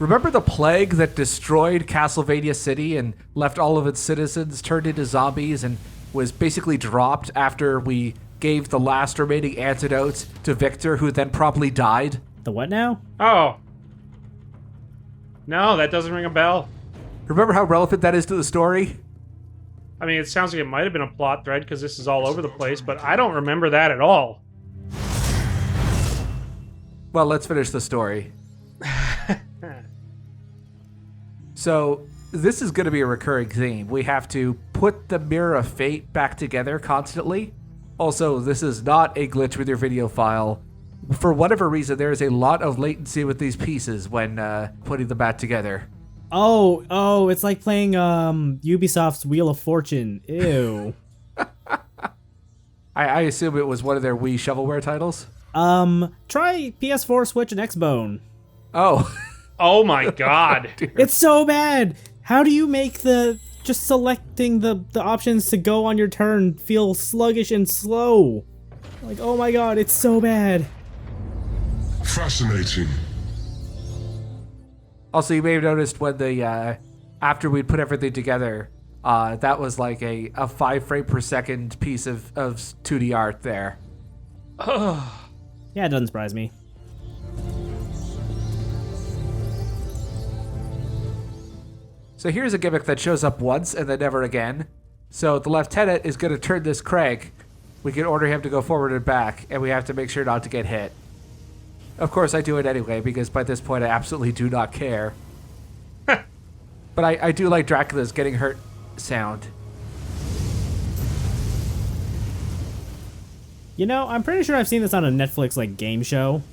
Remember the plague that destroyed Castlevania City and left all of its citizens turned into zombies and was basically dropped after we gave the last remaining antidotes to Victor, who then promptly died? The what now? Oh. No, that doesn't ring a bell. Remember how relevant that is to the story? I mean, it sounds like it might have been a plot thread because this is all over the place, but I don't remember that at all. Well, let's finish the story. So, this is going to be a recurring theme. We have to put the Mirror of Fate back together constantly. Also, this is not a glitch with your video file. For whatever reason, there is a lot of latency with these pieces when putting them back together. Oh, it's like playing Ubisoft's Wheel of Fortune. Ew. I assume it was one of their Wii shovelware titles? Try PS4, Switch, and Xbone. Oh. Oh my god. It's so bad. How do you make just selecting the options to go on your turn feel sluggish and slow? Like, oh my god, it's so bad. Fascinating. Also, you may have noticed when after we'd put everything together, that was like a 5 frame per second piece of 2D art there. Yeah, it doesn't surprise me. So here's a gimmick that shows up once and then never again. So the lieutenant is going to turn this crank. We can order him to go forward and back, and we have to make sure not to get hit. Of course, I do it anyway, because by this point I absolutely do not care. But I do like Dracula's getting hurt sound. You know, I'm pretty sure I've seen this on a Netflix, like, game show.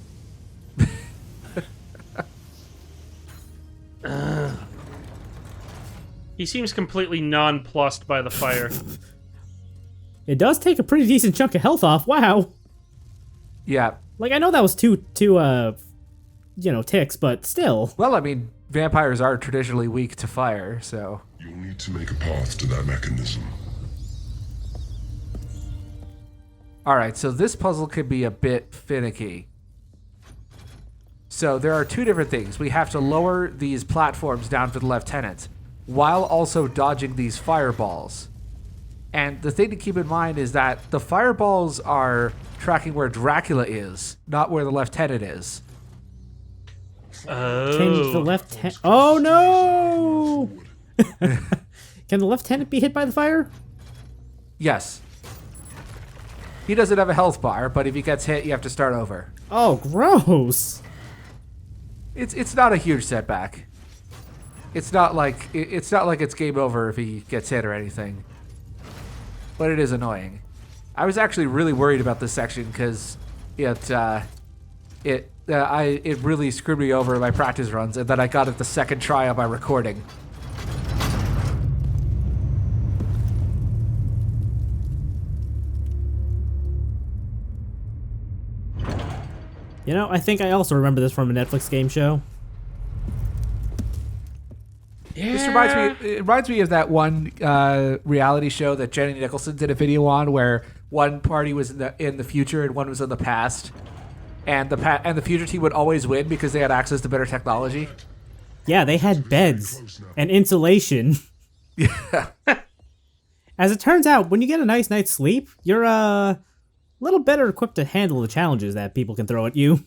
He seems completely nonplussed by the fire. It does take a pretty decent chunk of health off. Wow. Yeah. Like, I know that was two ticks, but still. Well, I mean, vampires are traditionally weak to fire, so... You'll need to make a path to that mechanism. Alright, so this puzzle could be a bit finicky. So there are two different things. We have to lower these platforms down for the lieutenant, while also dodging these fireballs. And the thing to keep in mind is that the fireballs are tracking where Dracula is, not where the lieutenant is. Oh. Can the lieutenant... Oh, no! Can the lieutenant be hit by the fire? Yes. He doesn't have a health bar, but if he gets hit, you have to start over. Oh, gross. It's not a huge setback. It's not like it's game over if he gets hit or anything. But it is annoying. I was actually really worried about this section because it really screwed me over in my practice runs, and then I got it the second try on my recording. You know, I think I also remember this from a Netflix game show. Yeah. It reminds me of that one reality show that Jenny Nicholson did a video on, where one party was in the future and one was in the past, and the future team would always win because they had access to better technology. Yeah, they had beds and insulation. Yeah. As it turns out, when you get a nice night's sleep, you're a little better equipped to handle the challenges that people can throw at you.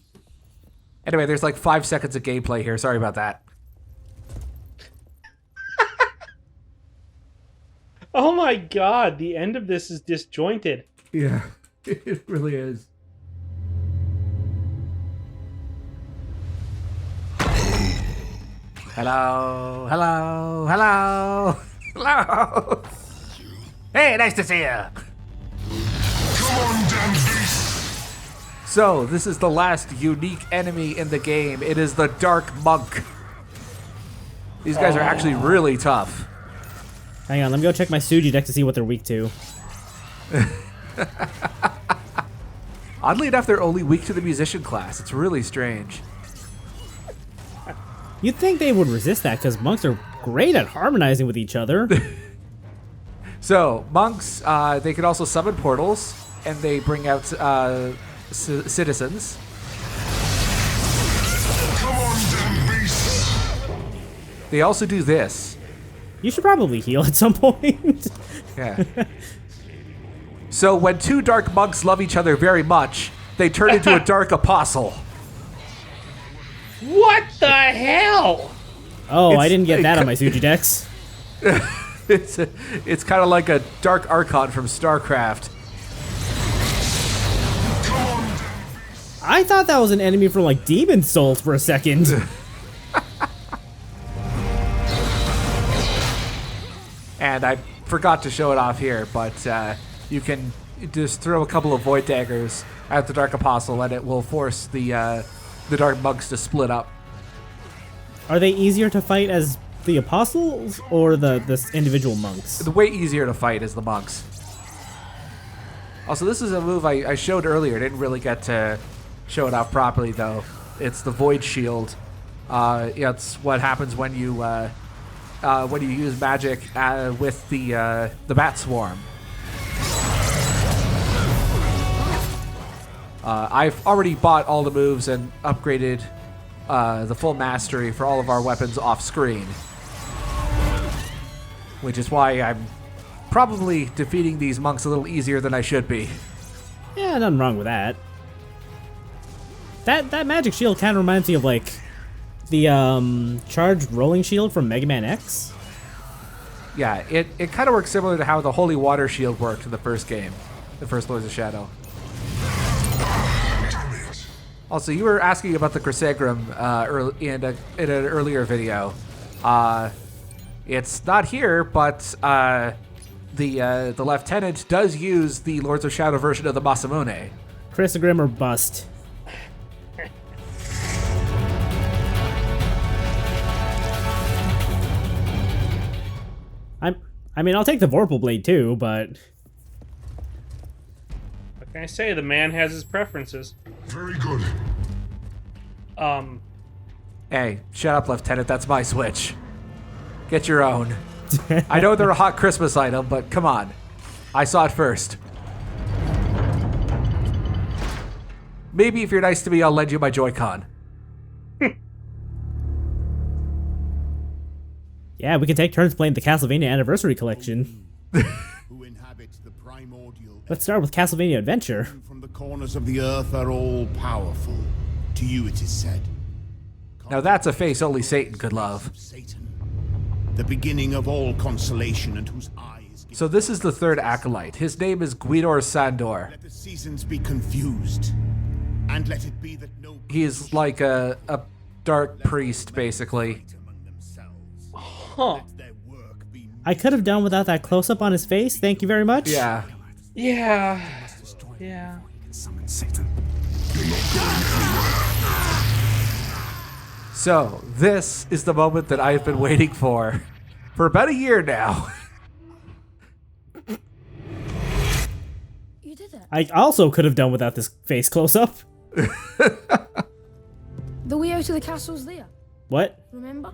Anyway, there's like 5 seconds of gameplay here. Sorry about that. Oh my god, the end of this is disjointed. Yeah, it really is. Hello, hello, hello, hello. Hey, nice to see you. Come on, damn beast! So, this is the last unique enemy in the game. It is the Dark Monk. These guys are actually really tough. Hang on, let me go check my Suji deck to see what they're weak to. Oddly enough, they're only weak to the musician class. It's really strange. You'd think they would resist that, because monks are great at harmonizing with each other. So, monks, they can also summon portals, and they bring out citizens. Come on, damn beast! They also do this. You should probably heal at some point. Yeah. So when two dark monks love each other very much, they turn into a dark apostle. What the hell? Oh, I didn't get that on my Suji Dex. It's kind of like a dark archon from StarCraft. I thought that was an enemy from like Demon Souls for a second. And I forgot to show it off here, but you can just throw a couple of void daggers at the dark apostle, and it will force the dark monks to split up. Are they easier to fight as the apostles or the individual monks? The way easier to fight is the monks. Also, this is a move I showed earlier. Didn't really get to show it off properly, though. It's the void shield. Yeah, it's what happens when you use magic with the bat swarm. I've already bought all the moves and upgraded the full mastery for all of our weapons off screen, which is why I'm probably defeating these monks a little easier than I should be. Yeah, nothing wrong with that. That magic shield kind of reminds me of like the charged rolling shield from Mega Man X. Yeah, it kind of works similar to how the Holy Water Shield worked in the first game, the first Lords of Shadow. Also, you were asking about the Chrysagram in an earlier video. It's not here, but the lieutenant does use the Lords of Shadow version of the Masamune. Chrysagram or bust. I mean, I'll take the Vorpal Blade too, but... What can I say? The man has his preferences. Very good. Hey, shut up, Lieutenant. That's my Switch. Get your own. I know they're a hot Christmas item, but come on. I saw it first. Maybe if you're nice to me, I'll lend you my Joy-Con. Yeah, we can take turns playing the Castlevania Anniversary Collection. Who inhabits the primordial Let's start with Castlevania Adventure. from the corners of the earth are all powerful. To you it is said. Now that's a face only Satan could love. Satan, the beginning of all consolation, and whose eyes give So this is the third acolyte. His name is Guidor Sandor. let the seasons be confused, and let it be that no He's like a dark priest, basically. fight among themselves. Huh. Let their work be I could have done without that close-up on his face. Thank you very much. Yeah. Yeah. Yeah. summon Satan. So this is the moment that I've been waiting for about a year now. You did it. I also could have done without this face close-up. The way out of the castle's there, What? remember?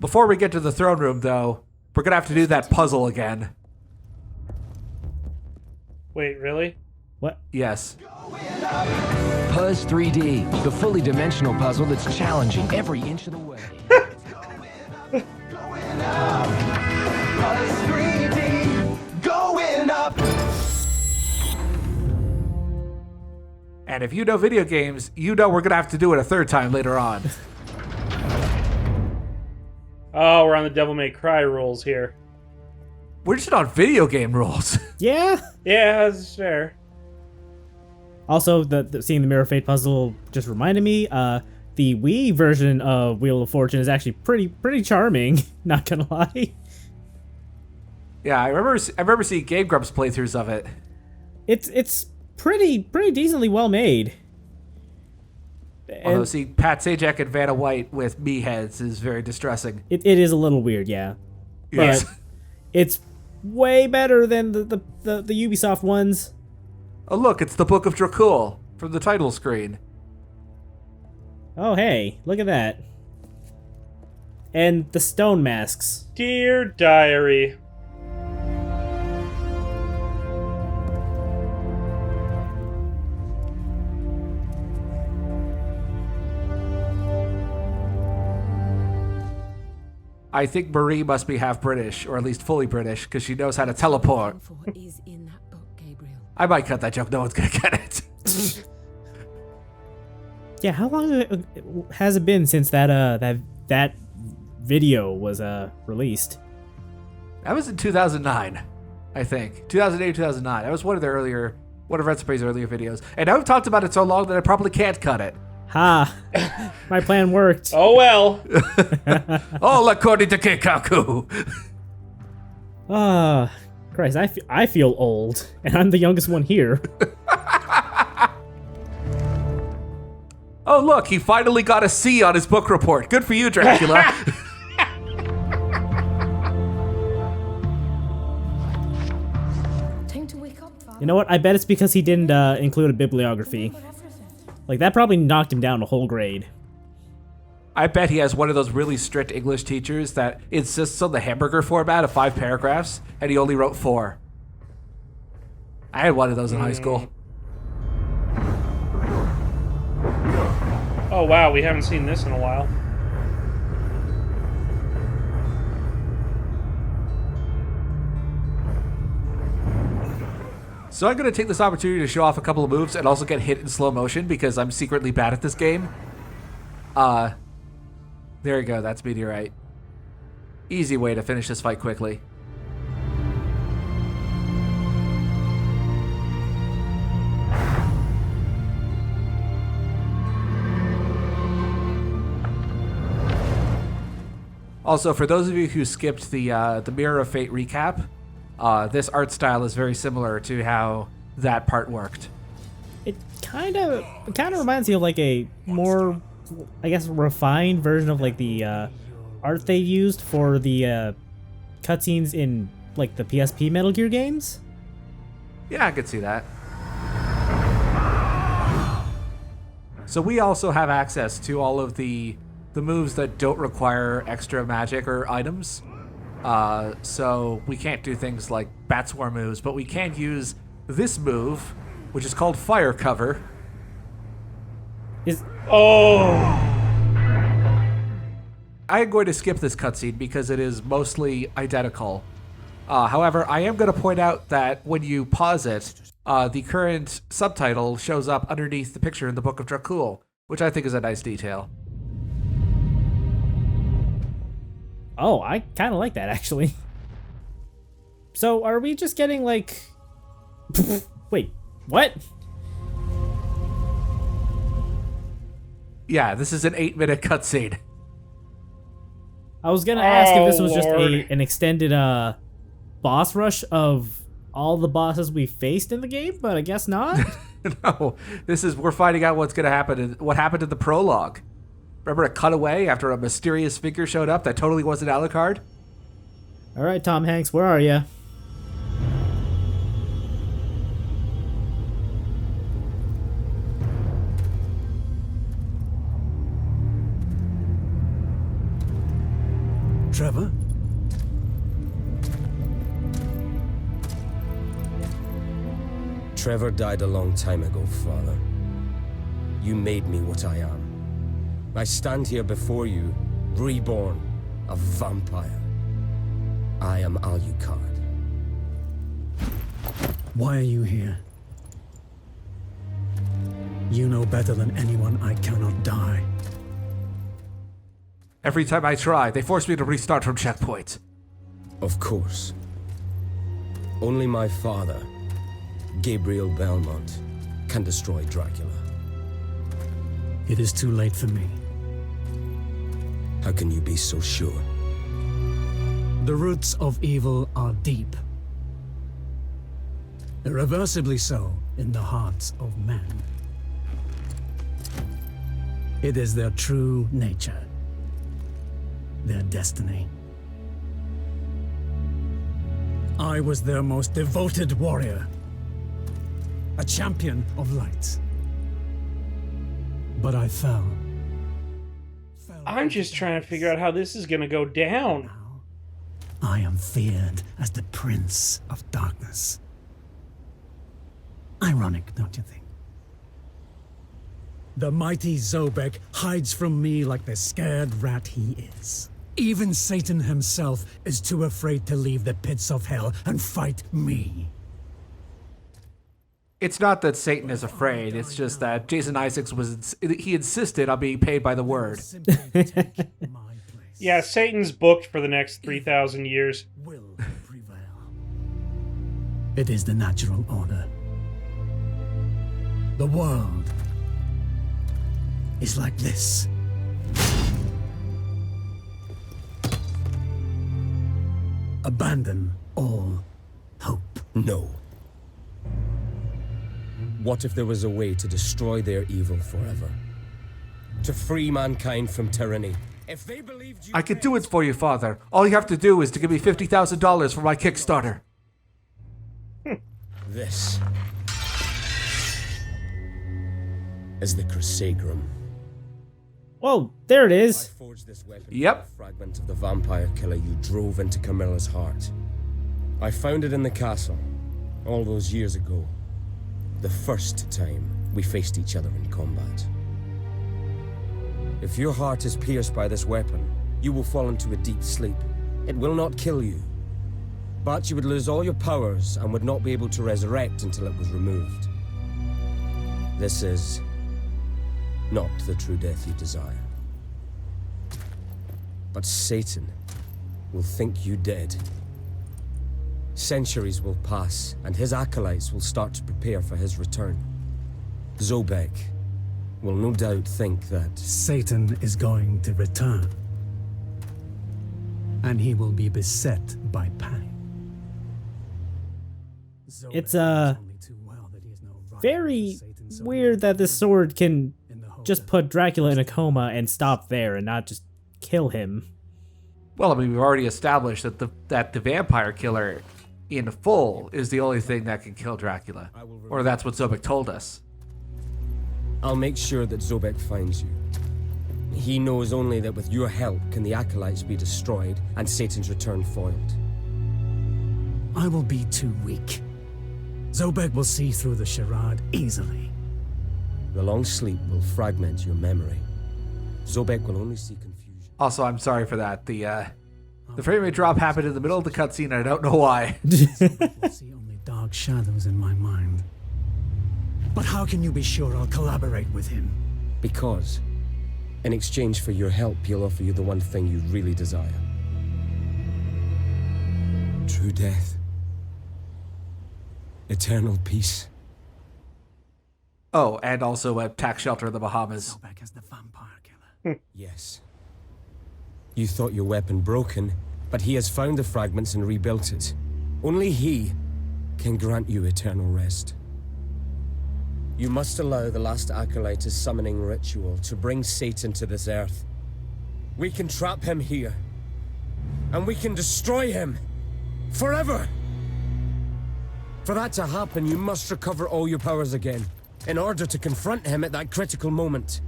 Before we get to the throne room, though, we're gonna have to do that puzzle again. Wait, really? What? Yes. Puzz 3D, the fully dimensional puzzle that's challenging every inch of the way. And if you know video games, you know we're gonna have to do it a third time later on. Oh, we're on the Devil May Cry rules here. We're just on video game rules. Yeah. Yeah, that's fair. Also, seeing the Mirror Fate puzzle just reminded me, the Wii version of Wheel of Fortune is actually pretty charming, not gonna lie. Yeah, I remember seeing Game Grumps playthroughs of it. It's pretty decently well made. Although And seeing Pat Sajak and Vanna White with me heads is very distressing. it is a little weird, yeah. Yes. But it's way better than the Ubisoft ones. Oh look, it's the Book of Dracul from the title screen. Oh hey, look at that. And the stone masks. Dear Diary. I think Marie must be half British, or at least fully British, because she knows how to teleport. Is in that book, Gabriel. I might cut that joke. No one's gonna get it. Yeah, how long has it been since that video was released? That was in 2009, I think. 2008, 2009. That was one of Red Spray's earlier videos. And I've talked about it so long that I probably can't cut it. Ha! My plan worked. Oh well. All according to Keikaku. Christ, I feel old, and I'm the youngest one here. Oh, look, he finally got a C on his book report. Good for you, Dracula. Time to wake up, Father. You know what? I bet it's because he didn't include a bibliography. Remember everything. Like, that probably knocked him down a whole grade. I bet he has one of those really strict English teachers that insists on the hamburger format of 5 paragraphs, and he only wrote 4. I had one of those in high school. Oh wow, we haven't seen this in a while. So I'm going to take this opportunity to show off a couple of moves and also get hit in slow motion because I'm secretly bad at this game. There you go, that's Meteorite. Easy way to finish this fight quickly. Also, for those of you who skipped the Mirror of Fate recap, this art style is very similar to how that part worked. It kind of reminds me of like a more, I guess, refined version of like the art they used for the cutscenes in like the PSP Metal Gear games. Yeah, I could see that. So we also have access to all of the moves that don't require extra magic or items. So we can't do things like Bat Swarm moves, but we can use this move, which is called Fire Cover. I am going to skip this cutscene because it is mostly identical. However, I am going to point out that when you pause it, the current subtitle shows up underneath the picture in the Book of Dracul, which I think is a nice detail. Oh, I kind of like that, actually. So, are we just getting, like... Wait, what? Yeah, this is an 8-minute cutscene. I was gonna ask if this was just Lord. an extended, boss rush of all the bosses we faced in the game, but I guess not. No, we're finding out what's going to happen, what happened in the prologue. Remember, it cut away after a mysterious figure showed up that totally wasn't Alucard? Alright, Tom Hanks, where are you? Trevor? Trevor died a long time ago, Father. You made me what I am. I stand here before you, reborn, a vampire. I am Alucard. Why are you here? You know better than anyone I cannot die. Every time I try, they force me to restart from checkpoint. Of course. Only my father, Gabriel Belmont, can destroy Dracula. It is too late for me. How can you be so sure? The roots of evil are deep. Irreversibly so in the hearts of men. It is their true nature. Their destiny. I was their most devoted warrior. A champion of light. But I fell. I'm just trying to figure out how this is gonna go down. I am feared as the Prince of Darkness. Ironic, don't you think? The mighty Zobek hides from me like the scared rat he is. Even Satan himself is too afraid to leave the pits of hell and fight me. It's not that Satan is afraid. It's just that Jason Isaacs he insisted on being paid by the word. Yeah, Satan's booked for the next 3,000 years. Will prevail. It is the natural order. The world is like this. Abandon all hope. No. What if there was a way to destroy their evil forever? To free mankind from tyranny? If they believed you... I could do it for you, Father. All you have to do is to give me $50,000 for my Kickstarter. This is the Crusagram. Whoa, there it I is. forged this weapon Yep. from a fragment of the vampire killer you drove into Camilla's heart. I found it in the castle, all those years ago. The first time we faced each other in combat. If your heart is pierced by this weapon, you will fall into a deep sleep. It will not kill you. But you would lose all your powers and would not be able to resurrect until it was removed. This is not the true death you desire. But Satan will think you dead. Centuries will pass, and his acolytes will start to prepare for his return. Zobek will no doubt think that Satan is going to return. And he will be beset by pain. It's very weird that this sword can just put Dracula in a coma and stop there and not just kill him. Well, I mean, we've already established that the vampire killer in full is the only thing that can kill Dracula. Or that's what Zobek told us. I'll make sure that Zobek finds you. He knows only that with your help can the acolytes be destroyed and Satan's return foiled. I will be too weak. Zobek will see through the charade easily. The long sleep will fragment your memory. Zobek will only see confusion. Also, I'm sorry for that. The frame rate drop happened in the middle of the cutscene, and I don't know why. Zobek will see only dark shadows in my mind. But how can you be sure I'll collaborate with him? Because, in exchange for your help, he'll offer you the one thing you really desire. True death. Eternal peace. Oh, and also a tax shelter in the Bahamas. Zobek is the vampire killer. Yes. You thought your weapon broken, but he has found the fragments and rebuilt it. Only he can grant you eternal rest. You must allow the last acolyte's summoning ritual to bring Satan to this earth. We can trap him here, and we can destroy him forever. For that to happen, you must recover all your powers again, in order to confront him at that critical moment.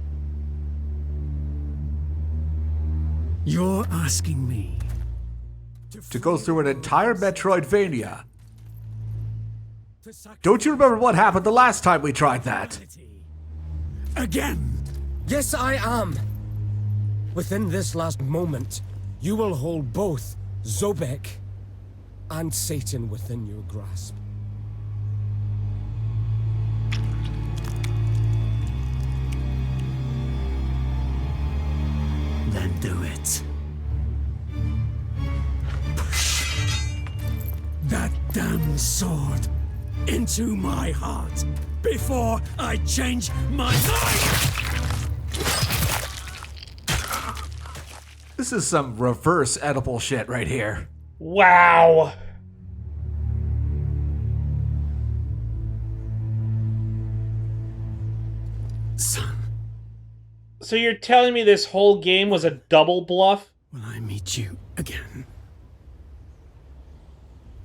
You're asking me To go through an entire Metroidvania. Don't you remember what happened the last time we tried that? again? Yes, I am. Within this last moment, you will hold both Zobek and Satan within your grasp. Then do it. Push that damn sword into my heart before I change my mind! This is some reverse edible shit right here. Wow. Son, So you're telling me this whole game was a double bluff? will I meet you again?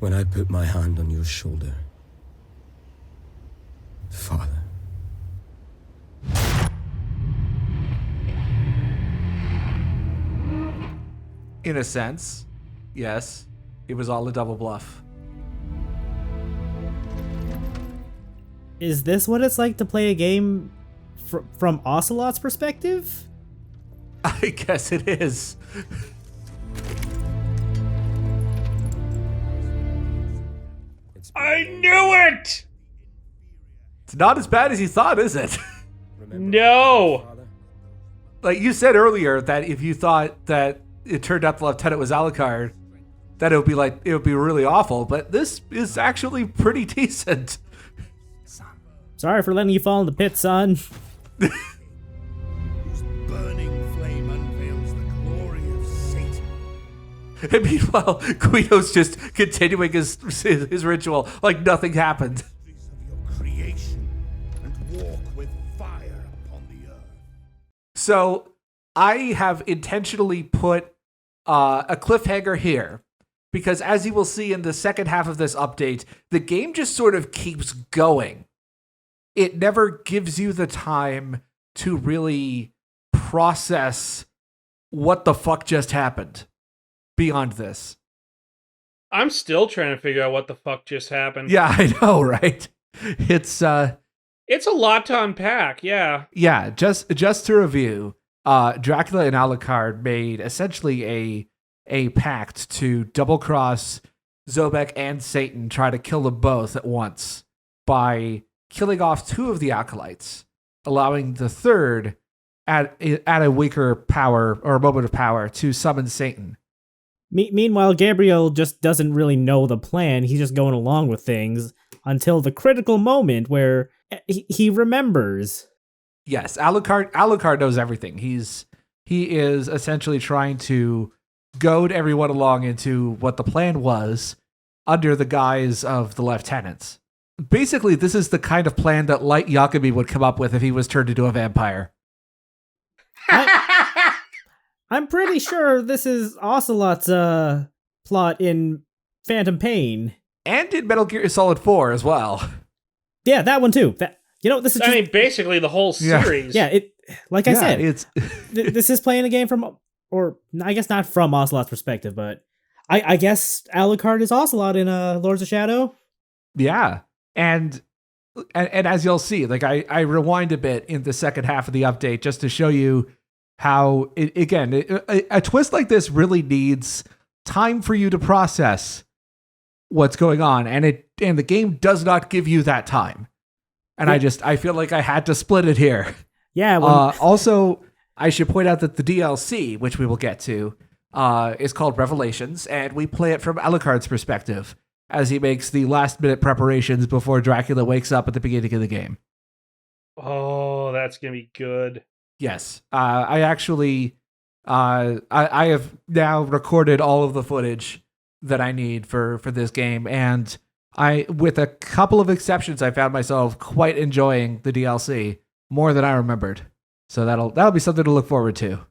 When I put my hand on your shoulder, Father. In a sense, yes, it was all a double bluff. Is this what it's like to play a game from Ocelot's perspective? I guess it is. I knew it! It's not as bad as you thought, is it? No! Like you said earlier, that if you thought that it turned out the lieutenant was Alucard, that it would be really awful. But this is actually pretty decent. Sorry for letting you fall in the pit, son. Whose burning flame unveils the glory of Satan. And meanwhile, Guido's just continuing his ritual like nothing happened. Of your creation and walk with fire upon the earth. So I have intentionally put a cliffhanger here because, as you will see in the second half of this update, the game just sort of keeps going. It never gives you the time to really process what the fuck just happened beyond this. I'm still trying to figure out what the fuck just happened. Yeah, I know, right? It's a lot to unpack, yeah. Yeah, just to review, Dracula and Alucard made essentially a pact to double-cross Zobek and Satan, try to kill them both at once by killing off two of the acolytes, allowing the third at a weaker power or a moment of power to summon Satan. Meanwhile, Gabriel just doesn't really know the plan. He's just going along with things until the critical moment where he remembers. Yes, Alucard knows everything. He is essentially trying to goad everyone along into what the plan was under the guise of the lieutenants. Basically, this is the kind of plan that Light Yagami would come up with if he was turned into a vampire. I'm pretty sure this is Ocelot's plot in Phantom Pain. And in Metal Gear Solid 4 as well. Yeah, that one too. This is I mean, basically the whole series. Yeah, I said, it's this is playing a game from, or I guess not from Ocelot's perspective, but I guess Alucard is Ocelot in Lords of Shadow. Yeah. And as you'll see, like I rewind a bit in the second half of the update just to show you how a twist like this really needs time for you to process what's going on, and the game does not give you that time. And I feel like I had to split it here. Yeah. Also, I should point out that the DLC, which we will get to, is called Revelations, and we play it from Alucard's perspective as he makes the last-minute preparations before Dracula wakes up at the beginning of the game. Oh, that's gonna be good. Yes, I actually, I have now recorded all of the footage that I need for this game, and with a couple of exceptions, I found myself quite enjoying the DLC more than I remembered. So that'll be something to look forward to.